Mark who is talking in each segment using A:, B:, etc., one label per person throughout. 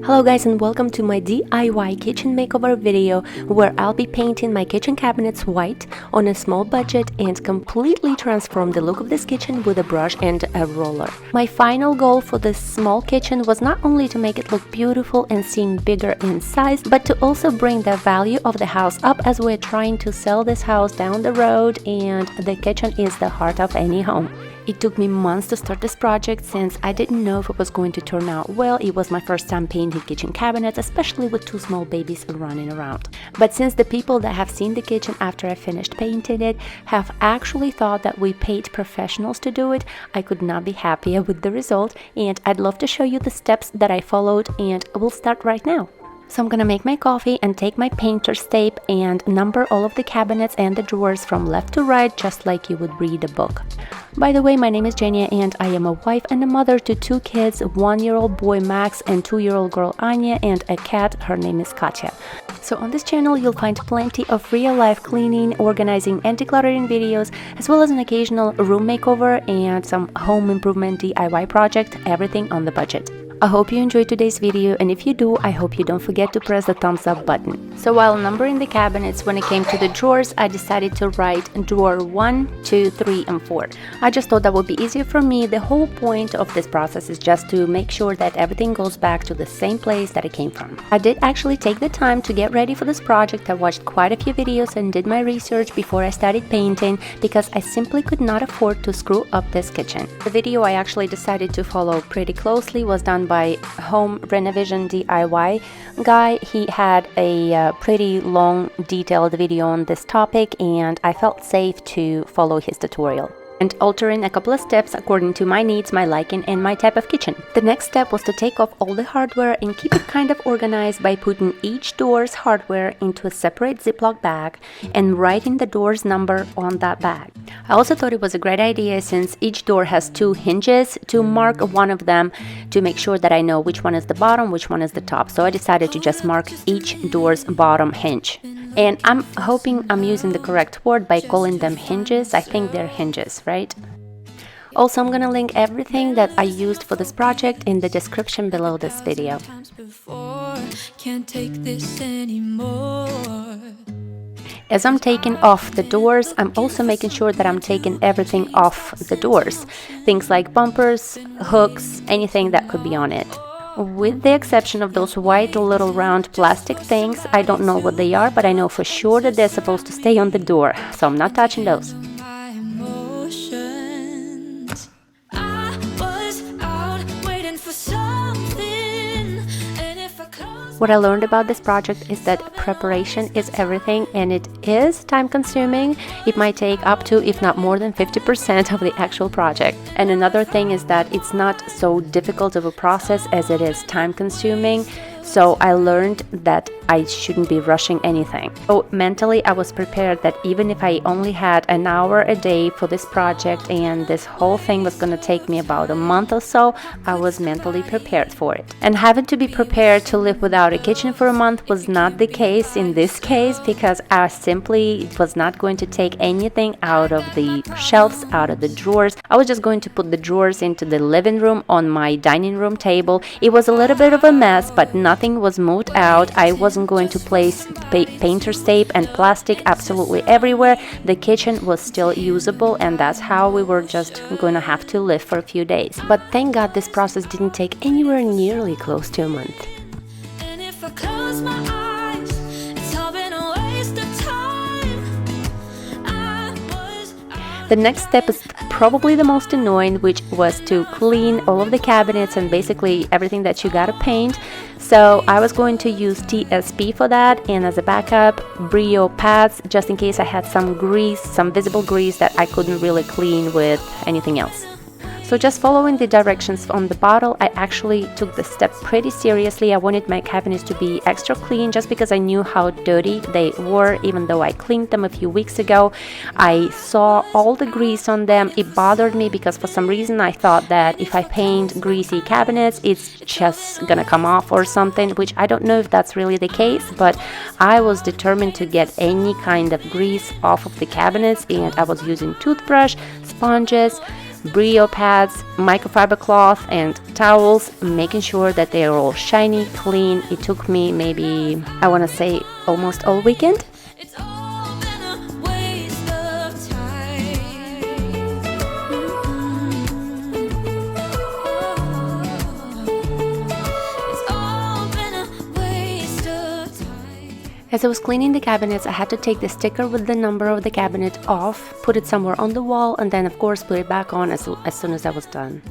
A: Hello guys, and welcome to my DIY kitchen makeover video where I'll be painting my kitchen cabinets white on a small budget and completely transform the look of this kitchen with a brush and a roller. My final goal for this small kitchen was not only to make it look beautiful and seem bigger in size, but to also bring the value of the house up as we're trying to sell this house down the road, and the kitchen is the heart of any home. It took me months to start this project since I didn't know if it was going to turn out well. It was my first time painting kitchen cabinets, especially with two small babies running around. But since the people that have seen the kitchen after I finished painting it have actually thought that we paid professionals to do it, I could not be happier with the result, and I'd love to show you the steps that I followed, and we'll start right now. So I'm gonna make my coffee and take my painter's tape and number all of the cabinets and the drawers from left to right, just like you would read a book. By the way, my name is Jenny and I am a wife and a mother to two kids, a 1-year-old boy Max and 2-year-old girl Anya, and a cat, her name is Katya. So on this channel you'll find plenty of real-life cleaning, organizing and decluttering videos, as well as an occasional room makeover and some home improvement DIY project, everything on the budget. I hope you enjoyed today's video, and if you do, I hope you don't forget to press the thumbs up button. So while numbering the cabinets, when it came to the drawers, I decided to write drawer 1, 2, 3, and 4. I just thought that would be easier for me. The whole point of this process is just to make sure that everything goes back to the same place that it came from. I did actually take the time to get ready for this project. I watched quite a few videos and did my research before I started painting because I simply could not afford to screw up this kitchen. The video I actually decided to follow pretty closely was done by Home Renovation DIY guy. He had a pretty long detailed video on this topic, and I felt safe to follow his tutorial and altering a couple of steps according to my needs, my liking, and my type of kitchen. The next step was to take off all the hardware and keep it kind of organized by putting each door's hardware into a separate Ziploc bag and writing the door's number on that bag. I also thought it was a great idea, since each door has 2 hinges, to mark one of them to make sure that I know which one is the bottom, which one is the top. So I decided to just mark each door's bottom hinge. And I'm hoping I'm using the correct word by calling them hinges. I think they're hinges, right? Also, I'm gonna link everything that I used for this project in the description below this video. As I'm taking off the doors, I'm also making sure that I'm taking everything off the doors. Things like bumpers, hooks, anything that could be on it. With the exception of those white little round plastic things. I don't know what they are, but I know for sure that they're supposed to stay on the door, so I'm not touching those. What I learned about this project is that preparation is everything, and it is time consuming. It might take up to, if not more than 50% of the actual project. And another thing is that it's not so difficult of a process as it is time consuming. So I learned that I shouldn't be rushing anything. So mentally I was prepared that even if I only had an hour a day for this project and this whole thing was going to take me about a month or so, I was mentally prepared for it. And having to be prepared to live without a kitchen for a month was not the case in this case, because I simply was not going to take anything out of the shelves, out of the drawers. I was just going to put the drawers into the living room on my dining room table. It was a little bit of a mess, but nothing was moved out. I wasn't going to place painter's tape and plastic absolutely everywhere. The kitchen was still usable, and that's how we were just going to have to live for a few days. But thank God this process didn't take anywhere nearly close to a month.
B: And if I close my eyes, it's all been a waste of time.
A: The next step is probably the most annoying, which was to clean all of the cabinets and basically everything that you gotta paint. So I was going to use TSP for that, and as a backup, Brio pads, just in case I had some grease, some visible grease that I couldn't really clean with anything else. So just following the directions on the bottle, I actually took the step pretty seriously. I wanted my cabinets to be extra clean just because I knew how dirty they were. Even though I cleaned them a few weeks ago, I saw all the grease on them. It bothered me because for some reason I thought that if I paint greasy cabinets, it's just gonna come off or something, which I don't know if that's really the case, but I was determined to get any kind of grease off of the cabinets, and I was using toothbrush, sponges, Brio pads, microfiber cloth, and towels, making sure that they are all shiny, clean. It took me maybe, I want to say, almost all weekend.
B: It's all been a waste of time. It's all been a waste of time.
A: As I was cleaning the cabinets, I had to take the sticker with the number of the cabinet off, put it somewhere on the wall, and then of course put it back on as soon as I was done.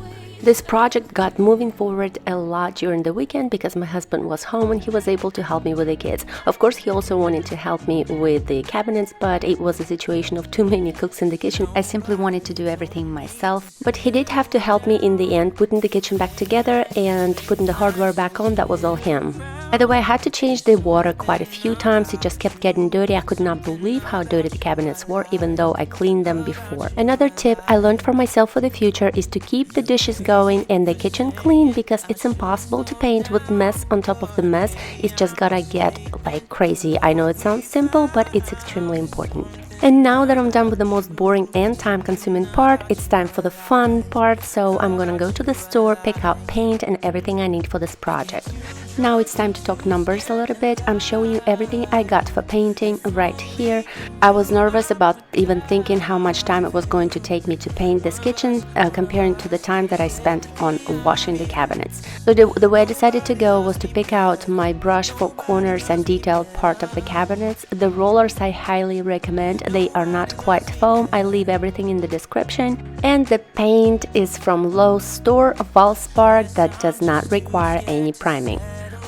A: This project got moving forward a lot during the weekend because my husband was home and he was able to help me with the kids. Of course, he also wanted to help me with the cabinets, but it was a situation of too many cooks in the kitchen. I simply wanted to do everything myself. But he did have to help me in the end, putting the kitchen back together and putting the hardware back on. That was all him. By the way, I had to change the water quite a few times. It just kept getting dirty. I could not believe how dirty the cabinets were, even though I cleaned them before. Another tip I learned for myself for the future is to keep the dishes going and the kitchen clean, because it's impossible to paint with mess on top of the mess. It's just gotta get like crazy. I know it sounds simple, but it's extremely important. And now that I'm done with the most boring and time-consuming part, it's time for the fun part. So I'm gonna go to the store, pick out paint and everything I need for this project. Now it's time to talk numbers a little bit. I'm showing you everything I got for painting right here. I was nervous about even thinking how much time it was going to take me to paint this kitchen, comparing to the time that I spent on washing the cabinets. So the way I decided to go was to pick out my brush for corners and detailed part of the cabinets. The rollers I highly recommend. They are not quite foam. I leave everything in the description. And the paint is from Lowe's store, Valspar, that does not require any priming.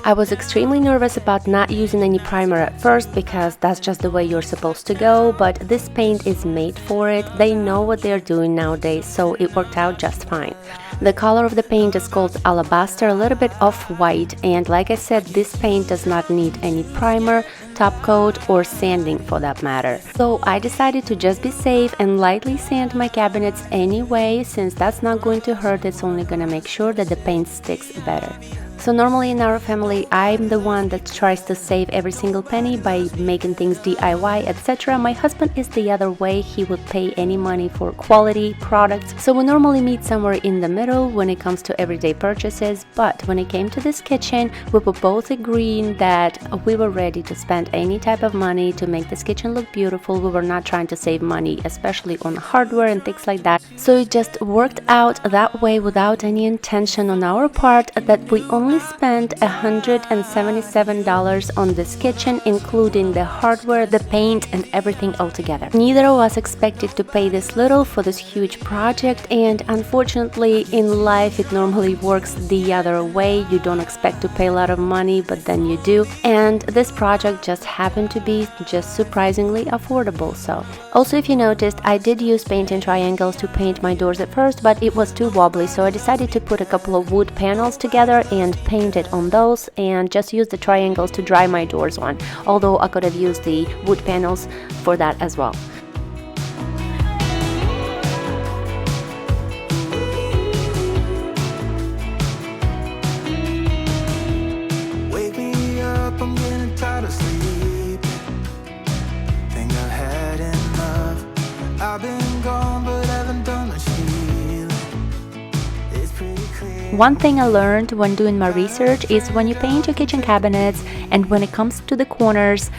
A: I was extremely nervous about not using any primer at first because that's just the way you're supposed to go, but this paint is made for it. They know what they're doing nowadays, so it worked out just fine. The color of the paint is called Alabaster, a little bit off-white, and like I said, this paint does not need any primer, top coat, or sanding for that matter. So I decided to just be safe and lightly sand my cabinets anyway, since that's not going to hurt. It's only gonna make sure that the paint sticks better. So normally in our family, I'm the one that tries to save every single penny by making things DIY, etc. My husband is the other way. He would pay any money for quality products. So we normally meet somewhere in the middle when it comes to everyday purchases. But when it came to this kitchen, we were both agreeing that we were ready to spend any type of money to make this kitchen look beautiful. We were not trying to save money, especially on hardware and things like that. So it just worked out that way without any intention on our part, that we only spent $177 on this kitchen, including the hardware, the paint, and everything altogether. Neither of us expected to pay this little for this huge project, and unfortunately in life it normally works the other way. You don't expect to pay a lot of money, but then you do, and this project just happened to be just surprisingly affordable. So also, if you noticed, I did use painting triangles to paint my doors at first, but it was too wobbly, so I decided to put a couple of wood panels together and paint it on those and just use the triangles to dry my doors on, although I could have used the wood panels for that as well.
C: Wake me up, I'm getting tired of sleep. Think I've had enough. I've been gone, but haven't done much healing. It's pretty clear.
A: One thing I learned when doing my research is when you paint your kitchen cabinets and when it comes to the corners,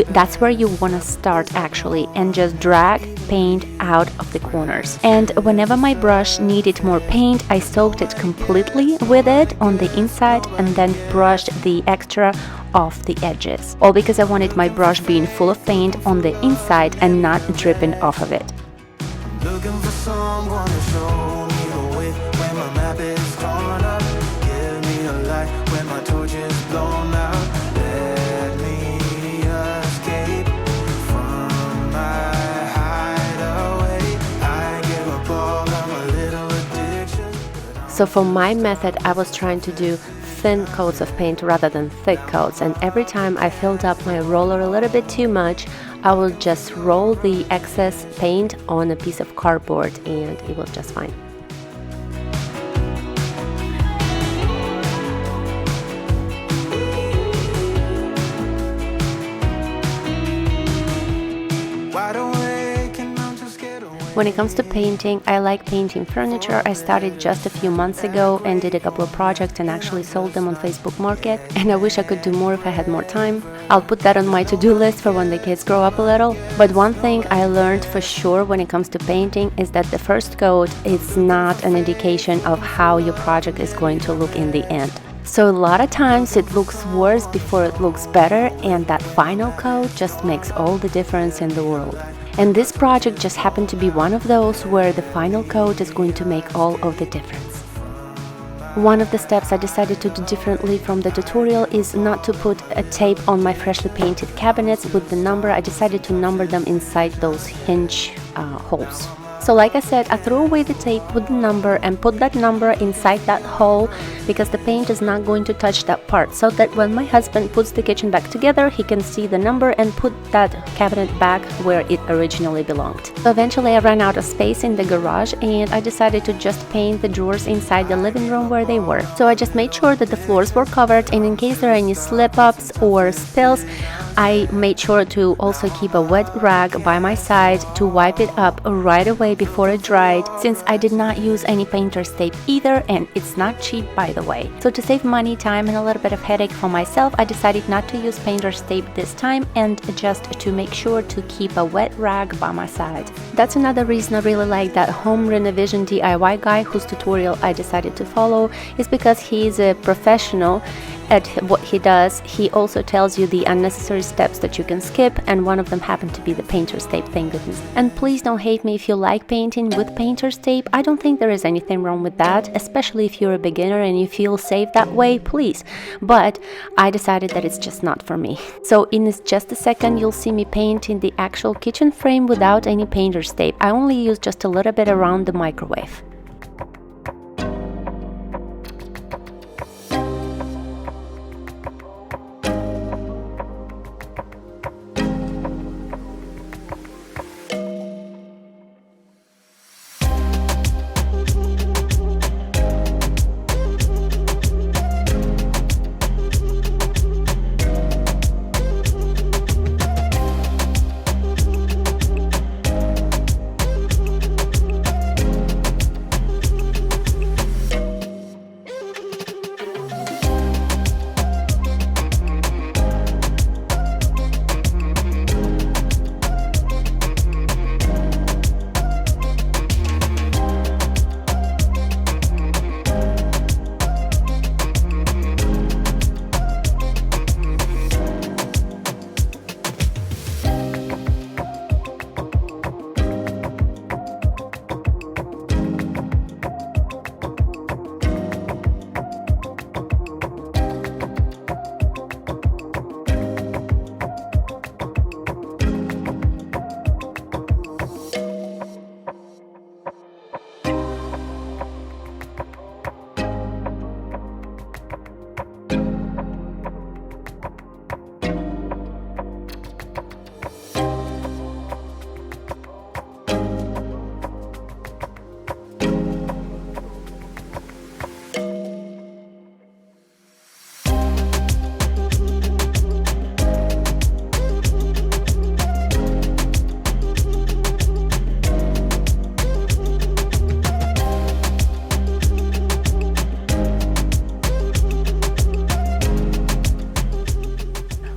A: that's where you want to start actually, and just drag paint out of the corners. And whenever my brush needed more paint, I soaked it completely with it on the inside and then brushed the extra off the edges. All because I wanted my brush being full of paint on the inside and not dripping off of it.
C: Looking for someone to show me the way when my map is torn up. Give me a light when my torch is blown out. Let me escape from my hideaway. I give up all of my little addictions.
A: So for my method, I was trying to do thin coats of paint rather than thick coats, and every time I filled up my roller a little bit too much, I will just roll the excess paint on a piece of cardboard and it was just fine.
C: Wide awake and I'm just scared away.
A: When it comes to painting, I like painting furniture. I started just a few months ago and did a couple of projects and actually sold them on Facebook Market. And I wish I could do more if I had more time. I'll put that on my to-do list for when the kids grow up a little. But one thing I learned for sure when it comes to painting is that the first coat is not an indication of how your project is going to look in the end. So a lot of times it looks worse before it looks better, and that final coat just makes all the difference in the world. And this project just happened to be one of those where the final coat is going to make all of the difference. One of the steps I decided to do differently from the tutorial is not to put a tape on my freshly painted cabinets with the number. I decided to number them inside those hinge holes. So like I said, I threw away the tape with the number and put that number inside that hole because the paint is not going to touch that part, so that when my husband puts the kitchen back together, he can see the number and put that cabinet back where it originally belonged. So eventually I ran out of space in the garage and I decided to just paint the drawers inside the living room where they were. So I just made sure that the floors were covered, and in case there are any slip-ups or spills, I made sure to also keep a wet rag by my side to wipe it up right away before it dried, since I did not use any painter's tape either, and it's not cheap, by the way. So to save money, time, and a little bit of headache for myself, I decided not to use painter's tape this time and just to make sure to keep a wet rag by my side. That's another reason I really like that home renovation DIY guy whose tutorial I decided to follow, is because he's a professional at what he does. He also tells you the unnecessary steps that you can skip, and one of them happened to be the painter's tape, thank goodness. And please don't hate me if you like painting with painter's tape. I don't think there is anything wrong with that, especially if you're a beginner and you feel safe that way, please. But I decided that it's just not for me. So in just a second, you'll see me painting the actual kitchen frame without any painter's tape. I only used just a little bit around the microwave.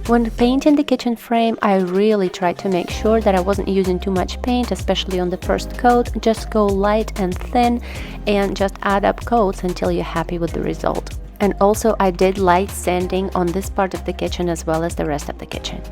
A: When painting the kitchen frame, I really tried to make sure that I wasn't using too much paint, especially on the first coat. Just go light and thin and just add up coats until you're happy with the result. And also I did light sanding on this part of the kitchen as well as the rest of the kitchen.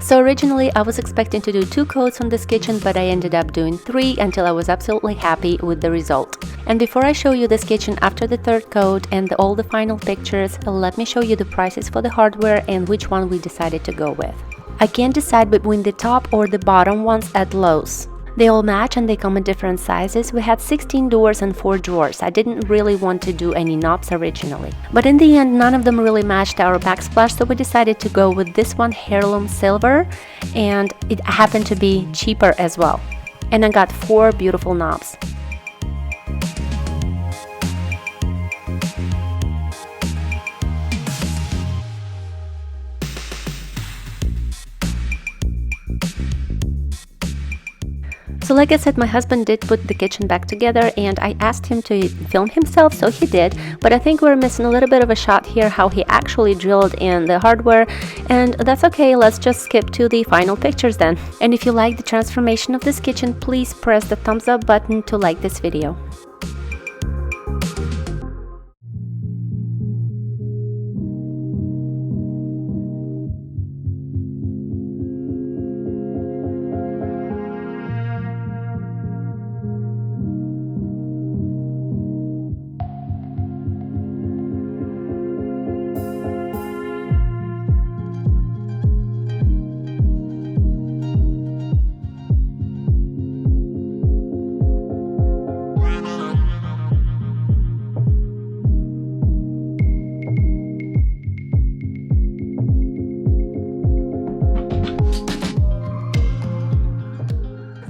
A: So originally I was expecting to do 2 coats on this kitchen, but I ended up doing 3 until I was absolutely happy with the result. And before I show you this kitchen after the 3rd coat and all the final pictures, let me show you the prices for the hardware and which one we decided to go with. I can't decide between the top or the bottom ones at Lowe's. They all match and they come in different sizes. We had 16 doors and 4 drawers. I didn't really want to do any knobs originally. But in the end, none of them really matched our backsplash, so we decided to go with this one, Heirloom Silver, and it happened to be cheaper as well. And I got 4 beautiful knobs. So like I said, my husband did put the kitchen back together and I asked him to film himself, so he did. But I think we're missing a little bit of a shot here how he actually drilled in the hardware, and that's okay, let's just skip to the final pictures then. And if you like the transformation of this kitchen, please press the thumbs up button to like this video.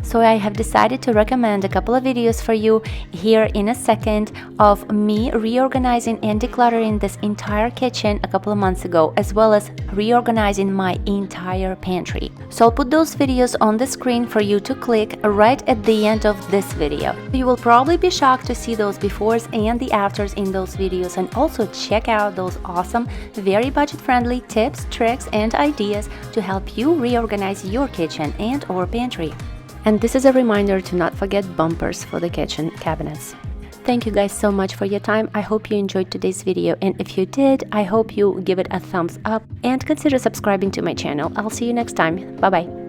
A: So I have decided to recommend a couple of videos for you here in a second of me reorganizing and decluttering this entire kitchen a couple of months ago, as well as reorganizing my entire pantry. So I'll put those videos on the screen for you to click right at the end of this video. You will probably be shocked to see those befores and the afters in those videos, and also check out those awesome, very budget-friendly tips, tricks, and ideas to help you reorganize your kitchen and or pantry. And this is a reminder to not forget bumpers for the kitchen cabinets. Thank you guys so much for your time. I hope you enjoyed today's video, and if you did, I hope you give it a thumbs up and consider subscribing to my channel. I'll see you next time. Bye bye.